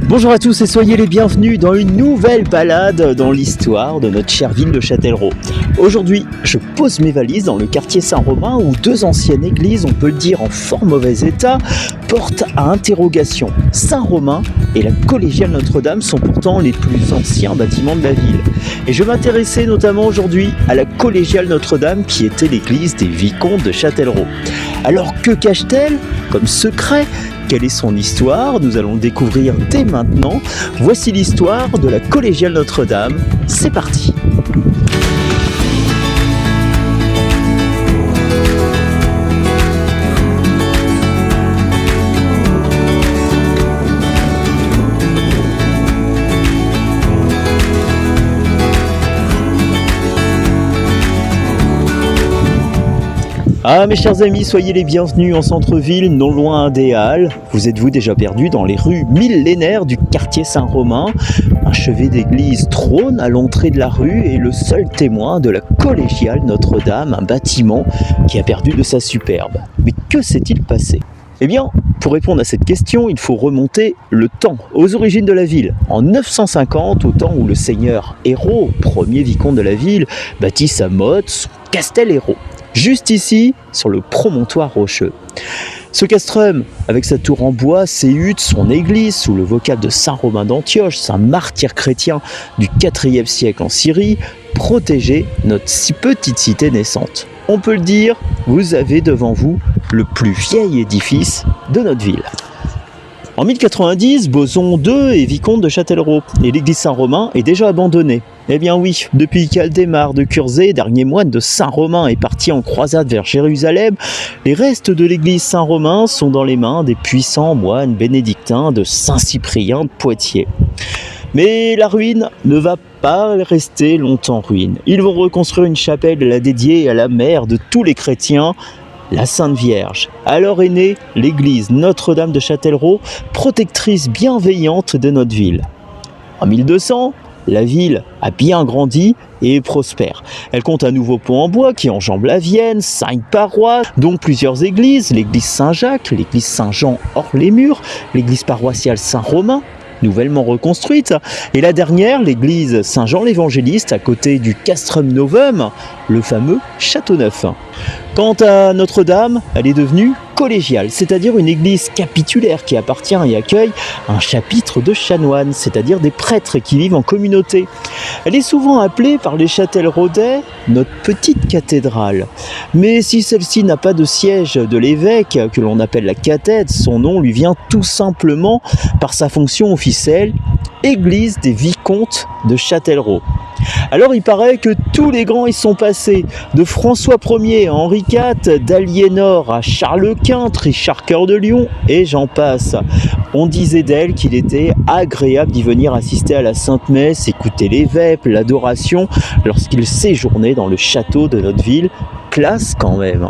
Bonjour à tous et soyez les bienvenus dans une nouvelle balade dans l'histoire de notre chère ville de Châtellerault. Aujourd'hui, je pose mes valises dans le quartier Saint-Romain où deux anciennes églises, on peut le dire en fort mauvais état, portent à interrogation. Saint-Romain et la collégiale Notre-Dame sont pourtant les plus anciens bâtiments de la ville. Et je m'intéressais notamment aujourd'hui à la collégiale Notre-Dame qui était l'église des vicomtes de Châtellerault. Alors que cache-t-elle comme secret ? Quelle est son histoire? Nous allons le découvrir dès maintenant. Voici l'histoire de la collégiale Notre-Dame. C'est parti! Ah mes chers amis, soyez les bienvenus en centre-ville, non loin des Halles. Vous êtes-vous déjà perdus dans les rues millénaires du quartier Saint-Romain? Un chevet d'église trône à l'entrée de la rue et le seul témoin de la collégiale Notre-Dame, un bâtiment qui a perdu de sa superbe. Mais que s'est-il passé? Eh bien, pour répondre à cette question, il faut remonter le temps, aux origines de la ville. En 950, au temps où le seigneur Hérault, premier vicomte de la ville, bâtit sa motte, son Castel Hérault. Juste ici, sur le promontoire rocheux. Ce castrum, avec sa tour en bois, ses huttes, son église, sous le vocable de saint Romain d'Antioche, saint martyr chrétien du IVe siècle en Syrie, protégeait notre si petite cité naissante. On peut le dire, vous avez devant vous le plus vieil édifice de notre ville. En 1090, Boson II est vicomte de Châtellerault et l'église Saint-Romain est déjà abandonnée. Eh bien oui, depuis qu'Aldémar de Curzé, dernier moine de Saint-Romain, est parti en croisade vers Jérusalem, les restes de l'église Saint-Romain sont dans les mains des puissants moines bénédictins de Saint-Cyprien de Poitiers. Mais la ruine ne va pas rester longtemps ruine. Ils vont reconstruire une chapelle la dédiée à la mère de tous les chrétiens, la Sainte Vierge. Alors est née l'église Notre-Dame de Châtellerault, protectrice bienveillante de notre ville. En 1200, la ville a bien grandi et prospère. Elle compte un nouveau pont en bois qui enjambe la Vienne, 5 paroisses, dont plusieurs églises, l'église Saint-Jacques, l'église Saint-Jean hors les murs, l'église paroissiale Saint-Romain, nouvellement reconstruite, et la dernière, l'église Saint-Jean l'Évangéliste, à côté du Castrum Novum, le fameux Château Neuf. Quant à Notre-Dame, elle est devenue collégiale, c'est-à-dire une église capitulaire qui appartient et accueille un chapitre de chanoines, c'est-à-dire des prêtres qui vivent en communauté. Elle est souvent appelée par les Châtelleraudais notre petite cathédrale. Mais si celle-ci n'a pas de siège de l'évêque, que l'on appelle la cathèdre, son nom lui vient tout simplement par sa fonction officielle, église des vicomtes de Châtellerault. Alors il paraît que tous les grands y sont passés, de François Ier à Henri IV, d'Aliénor à Charles Quint, Richard Cœur de Lion, et j'en passe. On disait d'elle qu'il était agréable d'y venir assister à la Sainte Messe, écouter les vêpres, l'adoration, lorsqu'il séjournait dans le château de notre ville. Classe quand même.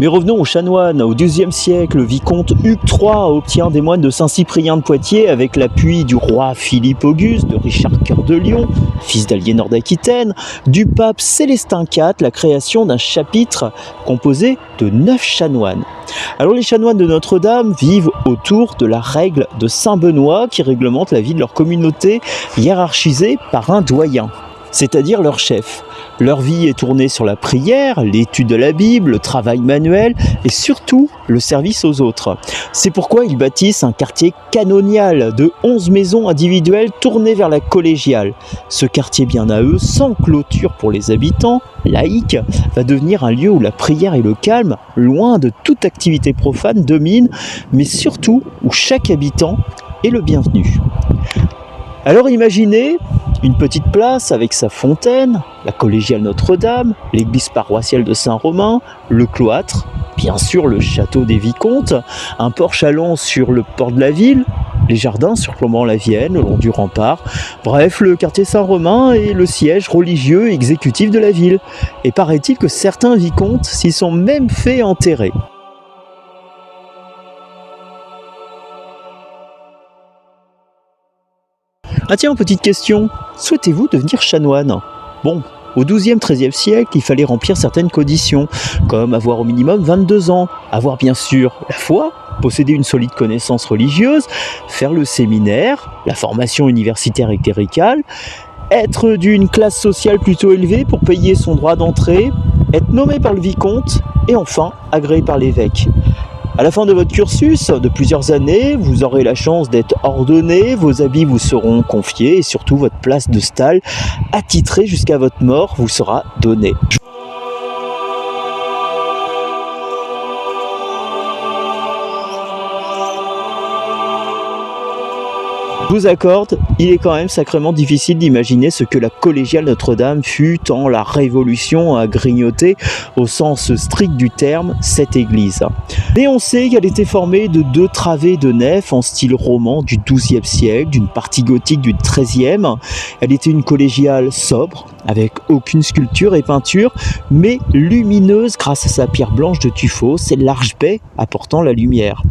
Mais revenons aux chanoines. Au XIIe siècle, le vicomte Hugues III obtient des moines de Saint-Cyprien de Poitiers avec l'appui du roi Philippe Auguste, de Richard Cœur de Lion, fils d'Aliénor d'Aquitaine, du pape Célestin IV, la création d'un chapitre composé de 9 chanoines. Alors les chanoines de Notre-Dame vivent autour de la règle de Saint-Benoît qui réglemente la vie de leur communauté hiérarchisée par un doyen, c'est-à-dire leur chef. Leur vie est tournée sur la prière, l'étude de la Bible, le travail manuel et surtout le service aux autres. C'est pourquoi ils bâtissent un quartier canonial de 11 maisons individuelles tournées vers la collégiale. Ce quartier bien à eux, sans clôture pour les habitants, laïque, va devenir un lieu où la prière et le calme, loin de toute activité profane, dominent, mais surtout où chaque habitant est le bienvenu. Alors imaginez une petite place avec sa fontaine, la collégiale Notre-Dame, l'église paroissiale de Saint-Romain, le cloître, bien sûr le château des vicomtes, un porche allant sur le port de la ville, les jardins surplombant la Vienne le long du rempart. Bref, le quartier Saint-Romain est le siège religieux et exécutif de la ville. Et paraît-il que certains vicomtes s'y sont même fait enterrer. Ah tiens, petite question, souhaitez-vous devenir chanoine ? Bon, Au XIIe-XIIIe siècle, il fallait remplir certaines conditions, comme avoir au minimum 22 ans, avoir bien sûr la foi, posséder une solide connaissance religieuse, faire le séminaire, la formation universitaire et cléricale, être d'une classe sociale plutôt élevée pour payer son droit d'entrée, être nommé par le vicomte et enfin agréé par l'évêque. À la fin de votre cursus de plusieurs années, vous aurez la chance d'être ordonné, vos habits vous seront confiés et surtout votre place de stalle, attitrée jusqu'à votre mort, vous sera donnée. Je vous accorde, il est quand même sacrément difficile d'imaginer ce que la collégiale Notre-Dame fut tant la Révolution a grignoté, au sens strict du terme, cette église. Mais on sait qu'elle était formée de 2 travées de nef en style roman du XIIe siècle, d'une partie gothique du XIIIe. Elle était une collégiale sobre, avec aucune sculpture et peinture, mais lumineuse grâce à sa pierre blanche de tuffeau, ses larges baies apportant la lumière.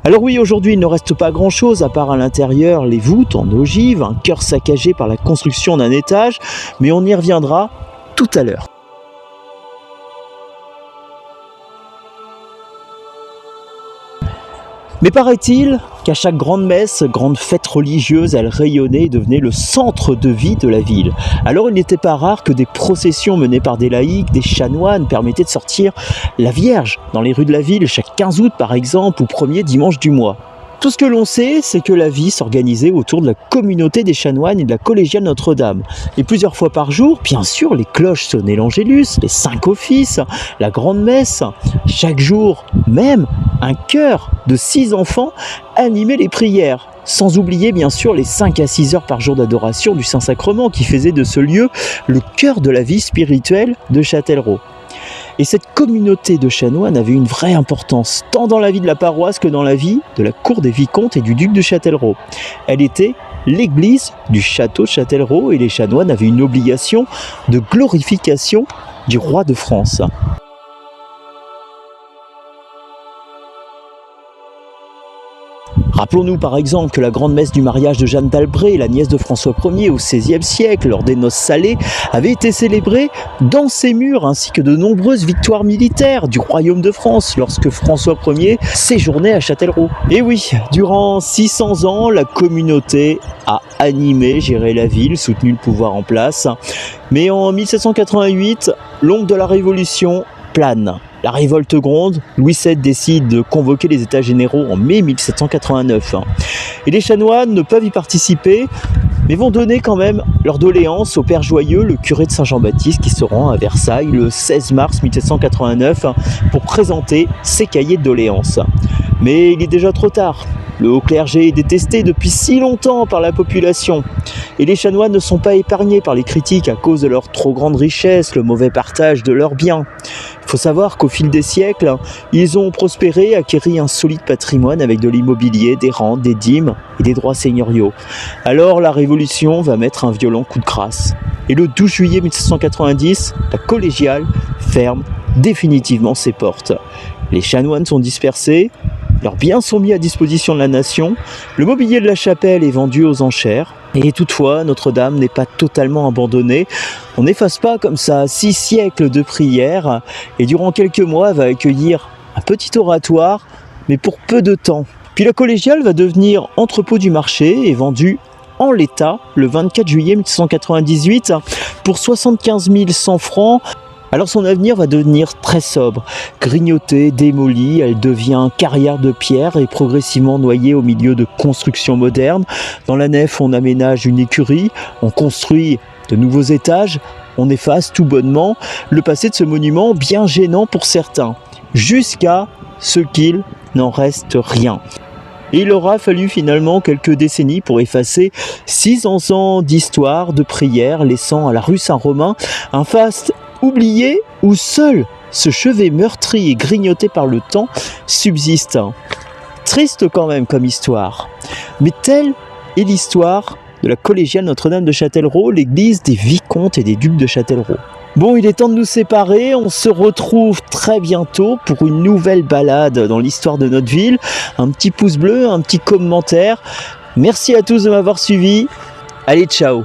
Alors oui, aujourd'hui il ne reste pas grand chose à part à l'intérieur les voûtes en ogive, un chœur saccagé par la construction d'un étage, mais on y reviendra tout à l'heure. Mais paraît-il qu'à chaque grande messe, grande fête religieuse, elle rayonnait et devenait le centre de vie de la ville. Alors il n'était pas rare que des processions menées par des laïcs, des chanoines, permettaient de sortir la Vierge dans les rues de la ville, chaque 15 août par exemple, ou premier dimanche du mois. Tout ce que l'on sait, c'est que la vie s'organisait autour de la communauté des chanoines et de la collégiale Notre-Dame. Et plusieurs fois par jour, bien sûr, les cloches sonnaient l'Angélus, les 5 offices, la grande messe. Chaque jour, même, un chœur de 6 enfants animait les prières. Sans oublier bien sûr les 5 à 6 heures par jour d'adoration du Saint-Sacrement qui faisait de ce lieu le cœur de la vie spirituelle de Châtellerault. Et cette communauté de chanoines avait une vraie importance, tant dans la vie de la paroisse que dans la vie de la cour des vicomtes et du duc de Châtellerault. Elle était l'église du château de Châtellerault et les chanoines avaient une obligation de glorification du roi de France. Rappelons-nous par exemple que la grande messe du mariage de Jeanne d'Albret, la nièce de François Ier au XVIe siècle, lors des noces salées, avait été célébrée dans ces murs, ainsi que de nombreuses victoires militaires du royaume de France, lorsque François Ier séjournait à Châtellerault. Et oui, durant 600 ans, la communauté a animé, géré la ville, soutenu le pouvoir en place. Mais en 1788, l'ombre de la Révolution plane. La révolte gronde, Louis VII décide de convoquer les États généraux en mai 1789. Et les chanoines ne peuvent y participer, mais vont donner quand même leur doléance au père Joyeux, le curé de Saint-Jean-Baptiste, qui se rend à Versailles le 16 mars 1789 pour présenter ses cahiers de doléances. Mais il est déjà trop tard. Le haut clergé est détesté depuis si longtemps par la population. Et les chanoines ne sont pas épargnés par les critiques à cause de leur trop grande richesse, le mauvais partage de leurs biens. Il faut savoir qu'au fil des siècles, ils ont prospéré, acquéri un solide patrimoine avec de l'immobilier, des rentes, des dîmes et des droits seigneuriaux. Alors la Révolution va mettre un violent coup de grâce. Et le 12 juillet 1790, la collégiale ferme définitivement ses portes. Les chanoines sont dispersés, leurs biens sont mis à disposition de la nation, le mobilier de la chapelle est vendu aux enchères, et toutefois Notre-Dame n'est pas totalement abandonnée. On n'efface pas comme ça 6 siècles de prières, et durant quelques mois elle va accueillir un petit oratoire, mais pour peu de temps. Puis la collégiale va devenir entrepôt du marché et vendue en l'état le 24 juillet 1798 pour 75 100 francs. Alors son avenir va devenir très sobre, grignotée, démolie, elle devient carrière de pierre et progressivement noyée au milieu de constructions modernes. Dans la nef, on aménage une écurie, on construit de nouveaux étages, on efface tout bonnement le passé de ce monument bien gênant pour certains, jusqu'à ce qu'il n'en reste rien. Et il aura fallu finalement quelques décennies pour effacer 600 ans d'histoire, de prière, laissant à la rue Saint-Romain un faste oublié où seul ce chevet meurtri et grignoté par le temps subsiste. Triste quand même comme histoire. Mais telle est l'histoire de la collégiale Notre-Dame de Châtellerault, l'église des vicomtes et des ducs de Châtellerault. Bon, il est temps de nous séparer, on se retrouve très bientôt pour une nouvelle balade dans l'histoire de notre ville. Un petit pouce bleu, un petit commentaire. Merci à tous de m'avoir suivi. Allez, ciao!